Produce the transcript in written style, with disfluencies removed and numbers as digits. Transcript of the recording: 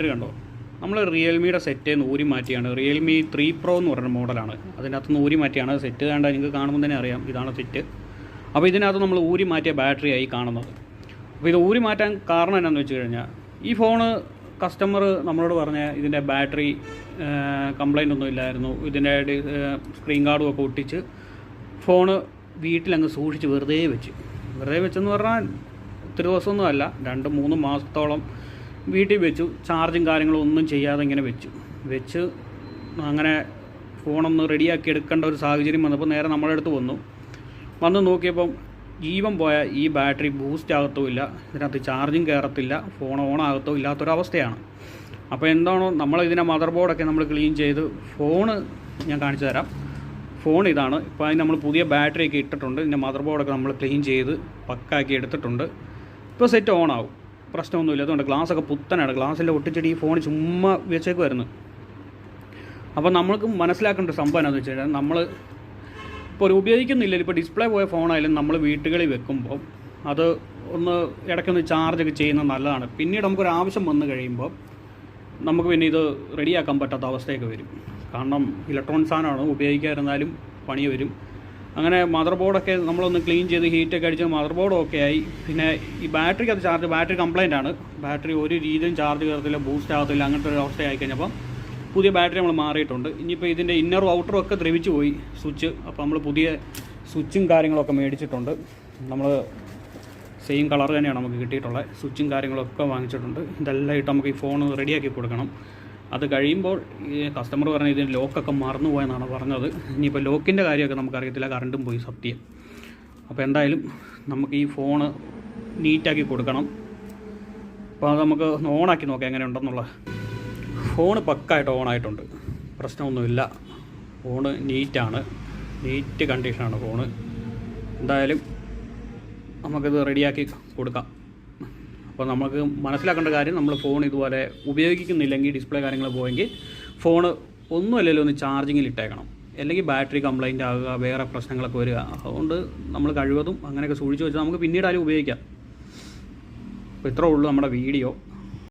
Battery കണ്ടോ, നമ്മൾ റിയൽമിയുടെ set ഊരി മാറ്റിയാണ്. റിയൽമി 3 Pro എന്ന് പറയുന്ന മോഡലാണ്. അതിനകത്ത് ഊരി മാറ്റിയാണ് സെറ്റ്. കണ്ട നിങ്ങൾക്ക് കാണുമ്പോൾ തന്നെ അറിയാം ഇതാണ് സെറ്റ്. അപ്പോൾ ഇതിനകത്ത് നമ്മൾ ഊരി മാറ്റിയ ബാറ്ററിയായി കാണുന്നത്. അപ്പോൾ ഇത് ഊരി മാറ്റാൻ കാരണം എന്നാന്ന് വെച്ച് കഴിഞ്ഞാൽ, ഈ ഫോണ് കസ്റ്റമർ നമ്മളോട് പറഞ്ഞ ഇതിൻ്റെ ബാറ്ററി കംപ്ലൈൻ്റ് ഒന്നും ഇല്ലായിരുന്നു. ഇതിൻ്റെ സ്ക്രീൻ ഗാർഡും ഒക്കെ ഒട്ടിച്ച് ഫോണ് വീട്ടിലങ്ങ് സൂക്ഷിച്ച് വെറുതെ വെച്ചെന്ന് പറഞ്ഞാൽ ഒത്തിരി ദിവസമൊന്നും അല്ല, 2-3 മാസത്തോളം വീട്ടിൽ വെച്ചു. ചാർജും കാര്യങ്ങളും ഒന്നും ചെയ്യാതെ ഇങ്ങനെ വെച്ച് അങ്ങനെ ഫോണൊന്ന് റെഡിയാക്കി എടുക്കേണ്ട ഒരു സാഹചര്യം വന്നപ്പോൾ നേരെ നമ്മുടെ അടുത്ത് വന്ന് നോക്കിയപ്പം ജീവൻ പോയ ഈ ബാറ്ററി ബൂസ്റ്റ് ആകത്തുമില്ല, ഇതിനകത്ത് ചാർജും കയറത്തില്ല, ഫോൺ ഓൺ ആകത്തോ ഇല്ലാത്തൊരവസ്ഥയാണ്. അപ്പോൾ എന്താണോ നമ്മളിതിൻ്റെ മദർ ബോർഡൊക്കെ നമ്മൾ ക്ലീൻ ചെയ്ത്, ഫോണ് ഞാൻ കാണിച്ചു തരാം. ഫോൺ ഇതാണ്. ഇപ്പോൾ അതിന് നമ്മൾ പുതിയ ബാറ്ററിയൊക്കെ ഇട്ടിട്ടുണ്ട്. ഇതിൻ്റെ മദർ ബോർഡൊക്കെ നമ്മൾ ക്ലീൻ ചെയ്ത് പക്കാക്കി എടുത്തിട്ടുണ്ട്. ഇപ്പോൾ സെറ്റ് ഓൺ ആവും, പ്രശ്നമൊന്നുമില്ല. അതുകൊണ്ട് ഗ്ലാസ്സൊക്കെ പുത്തനാണ്. ഗ്ലാസ്സിൽ ഒട്ടിച്ചിട്ട് ഈ ഫോൺ ചുമ്മാ വെച്ചേക്കുമായിരുന്നു. അപ്പോൾ നമ്മൾക്ക് മനസ്സിലാക്കേണ്ട സംഭവം എന്താണെന്ന് വെച്ച് കഴിഞ്ഞാൽ, നമ്മൾ ഇപ്പോൾ ഒരു ഉപയോഗിക്കുന്നില്ല, ഇപ്പോൾ ഡിസ്പ്ലേ പോയ ഫോണായാലും നമ്മൾ വീട്ടുകളിൽ വെക്കുമ്പോൾ അത് ഒന്ന് ഇടയ്ക്കൊന്ന് ചാർജൊക്കെ ചെയ്യുന്നത് നല്ലതാണ്. പിന്നീട് നമുക്കൊരു ആവശ്യം വന്നു കഴിയുമ്പോൾ നമുക്ക് പിന്നെ ഇത് റെഡിയാക്കാൻ പറ്റാത്ത അവസ്ഥയൊക്കെ വരും. കാരണം ഇലക്ട്രോണിക് സാധനമാണ്, ഉപയോഗിക്കാതിരുന്നാലും പണി വരും. അങ്ങനെ മദർ ബോർഡൊക്കെ നമ്മളൊന്ന് ക്ലീൻ ചെയ്ത് ഹീറ്റൊക്കെ അടിച്ച് മദർ ബോർഡ് ഓക്കെ ആയി. പിന്നെ ഈ ബാറ്ററിക്ക് അത് ബാറ്ററി കംപ്ലൈൻ്റ് ആണ്. ബാറ്ററി ഒരു രീതിയും ചാർജ് കയറത്തില്ല, ബൂസ്റ്റ് ആകത്തില്ല, അങ്ങനത്തെ ഒരു അവസ്ഥ ആയിക്കഴിഞ്ഞപ്പം പുതിയ ബാറ്ററി നമ്മൾ മാറിയിട്ടുണ്ട്. ഇനിയിപ്പോൾ ഇതിൻ്റെ ഇന്നറും ഔട്ടറും ഒക്കെ ദ്രവിച്ചു പോയി സ്വിച്ച്. അപ്പോൾ നമ്മൾ പുതിയ സ്വിച്ചും കാര്യങ്ങളൊക്കെ മേടിച്ചിട്ടുണ്ട്. നമ്മൾ സെയിം കളർ തന്നെയാണ് നമുക്ക് കിട്ടിയിട്ടുള്ളത്. സ്വിച്ചും കാര്യങ്ങളൊക്കെ വാങ്ങിച്ചിട്ടുണ്ട്. ഇതെല്ലാം ഇട്ട് നമുക്ക് ഈ ഫോൺ റെഡിയാക്കി കൊടുക്കണം. അത് കഴിയുമ്പോൾ ഈ കസ്റ്റമർ പറഞ്ഞ ഇതിന് ലോക്കൊക്കെ മറന്നു പോയെന്നാണ് പറഞ്ഞത്. ഇനിയിപ്പോൾ ലോക്കിൻ്റെ കാര്യമൊക്കെ നമുക്കറിയത്തില്ല, കറണ്ടും പോയി സത്യം. അപ്പോൾ എന്തായാലും നമുക്ക് ഈ ഫോണ് നീറ്റാക്കി കൊടുക്കണം. അപ്പോൾ അത് നമുക്ക് ഓണാക്കി നോക്കാം എങ്ങനെ ഉണ്ടെന്നുള്ള. ഫോണ് പക്കായിട്ട് ഓണായിട്ടുണ്ട്, പ്രശ്നമൊന്നുമില്ല. ഫോണ് നീറ്റാണ്, നീറ്റ് കണ്ടീഷനാണ് ഫോണ്. എന്തായാലും നമുക്കിത് റെഡിയാക്കി കൊടുക്കാം. അപ്പോൾ നമുക്ക് മനസ്സിലാക്കേണ്ട കാര്യം, നമ്മൾ ഫോൺ ഇതുപോലെ ഉപയോഗിക്കുന്നില്ലെങ്കിൽ, ഡിസ്പ്ലേ കാര്യങ്ങൾ പോയെങ്കിൽ ഫോണ് ഒന്നുമല്ലല്ലോ ഒന്ന് ചാർജിങ്ങിൽ ഇട്ടേക്കണം. അല്ലെങ്കിൽ ബാറ്ററി കംപ്ലൈൻ്റ് ആകുക, വേറെ പ്രശ്നങ്ങളൊക്കെ വരിക. അതുകൊണ്ട് നമ്മൾ കഴിവതും അങ്ങനെയൊക്കെ സൂക്ഷിച്ച് വെച്ചാൽ നമുക്ക് പിന്നീട് ആരും ഉപയോഗിക്കാം. അപ്പോൾ ഇത്രേ ഉള്ളൂ നമ്മുടെ വീഡിയോ.